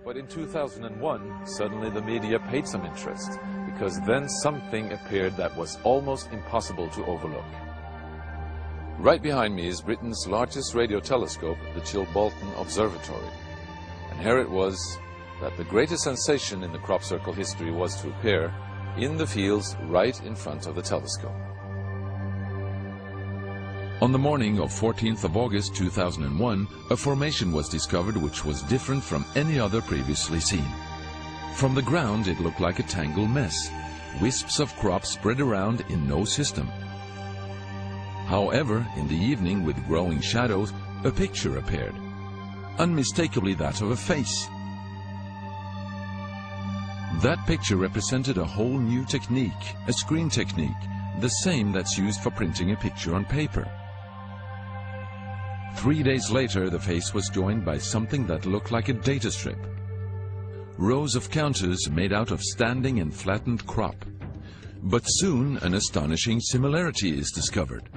But in 2001, suddenly the media paid some interest, because then something appeared that was almost impossible to overlook. Right behind me is Britain's largest radio telescope, the Chilbolton Observatory. And here it was that the greatest sensation in the crop circle history was to appear in the fields right in front of the telescope. On the morning of 14th of August 2001, a formation was discovered which was different from any other previously seen. From the ground it looked like a tangled mess, wisps of crop spread around in no system. However, in the evening, with growing shadows, a picture appeared, unmistakably that of a face. That picture represented a whole new technique, a screen technique, the same that's used for printing a picture on paper. 3 days later, the face was joined by something that looked like a data strip. Rows of counters made out of standing and flattened crop. But soon an astonishing similarity is discovered.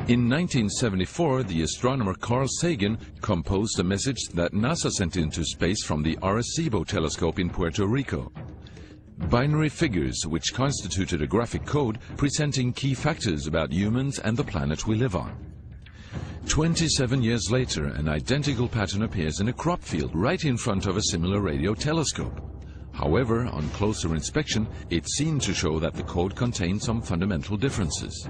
In 1974, the astronomer Carl Sagan composed a message that NASA sent into space from the Arecibo telescope in Puerto Rico. Binary figures which constituted a graphic code presenting key factors about humans and the planet we live on. 27 years later, an identical pattern appears in a crop field right in front of a similar radio telescope. However, on closer inspection, it seemed to show that the code contained some fundamental differences.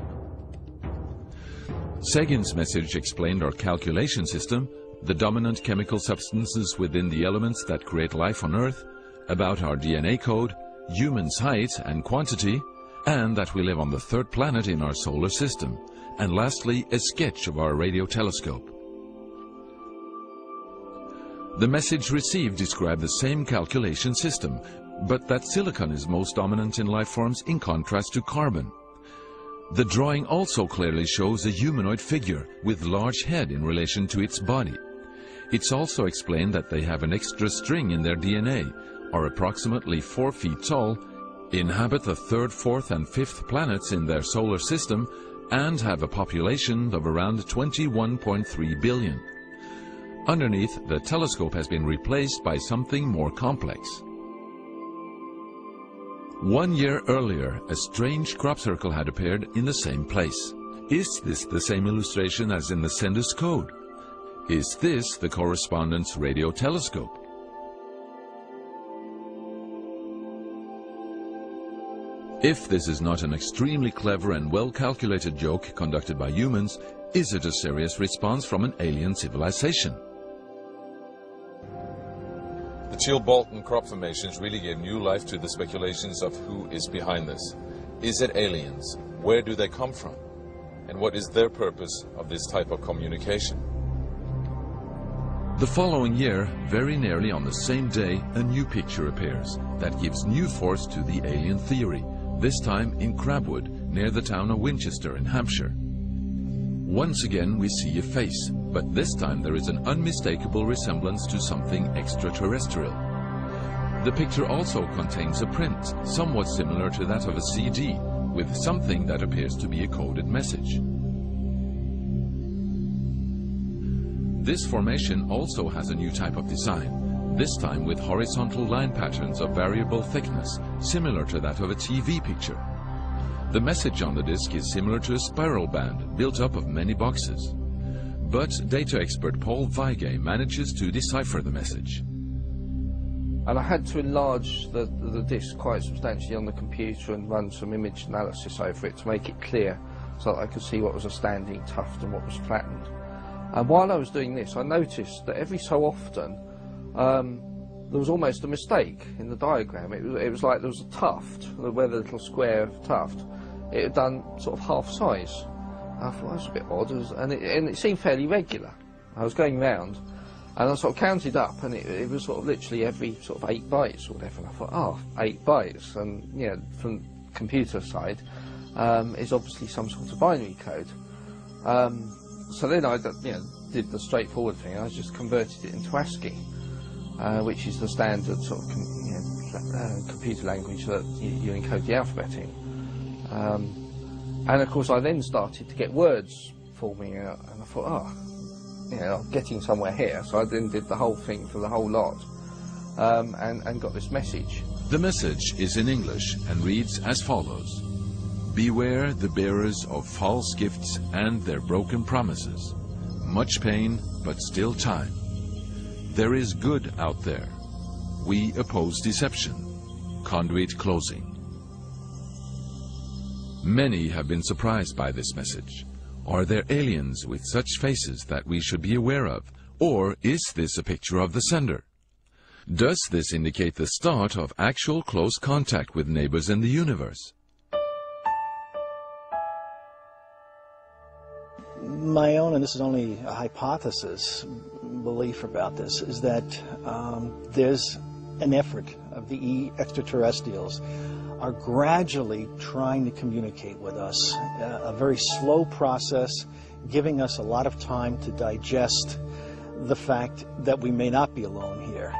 Sagan's message explained our calculation system, the dominant chemical substances within the elements that create life on Earth, about our DNA code, humans' height and quantity, and that we live on the third planet in our solar system, and lastly, a sketch of our radio telescope. The message received described the same calculation system, but that silicon is most dominant in life forms in contrast to carbon. The drawing also clearly shows a humanoid figure with large head in relation to its body. It's also explained that they have an extra string in their DNA, are approximately 4 feet tall, inhabit the 3rd, 4th and 5th planets in their solar system, and have a population of around 21.3 billion. Underneath, the telescope has been replaced by something more complex. 1 year earlier, a strange crop circle had appeared in the same place. Is this the same illustration as in the sender's code? Is this the correspondence radio telescope? If this is not an extremely clever and well-calculated joke conducted by humans, is it a serious response from an alien civilization? The Chilbolton crop formations really gave new life to the speculations of who is behind this. Is it aliens? Where do they come from? And what is their purpose of this type of communication? The following year, very nearly on the same day, a new picture appears that gives new force to the alien theory, this time in Crabwood, near the town of Winchester in Hampshire. Once again we see a face, but this time there is an unmistakable resemblance to something extraterrestrial. The picture also contains a print, somewhat similar to that of a CD, with something that appears to be a coded message. This formation also has a new type of design, this time with horizontal line patterns of variable thickness, similar to that of a TV picture. The message on the disc is similar to a spiral band built up of many boxes. But data expert Paul Weige manages to decipher the message. And I had to enlarge the disc quite substantially on the computer and run some image analysis over it to make it clear so that I could see what was a standing tuft and what was flattened. And while I was doing this, I noticed that every so often there was almost a mistake in the diagram. It was like there was a tuft, where the little square tuft, it had done sort of half size. I thought, that's a bit odd, and it seemed fairly regular. I was going round, and I sort of counted up, and it was sort of literally every sort of 8 bytes or whatever. And I thought, oh, 8 bytes, and you know, from computer side, is obviously some sort of binary code. So then I did the straightforward thing. I just converted it into ASCII, which is the standard sort of computer language that you encode the alphabet in. And of course I then started to get words forming out, and I thought, oh, you know, getting somewhere here. So I then did the whole thing for the whole lot, and got this message. The message is in English and reads as follows: Beware the bearers of false gifts and their broken promises. Much pain, but still time. There is good out there. We oppose deception. Conduit closing. Many have been surprised by this message. Are there aliens with such faces that we should be aware of? Or is this a picture of the sender? Does this indicate the start of actual close contact with neighbors in the universe? My own, and this is only a hypothesis, belief about this, is that there's an effort of the extraterrestrials are gradually trying to communicate with us, a very slow process, giving us a lot of time to digest the fact that we may not be alone here.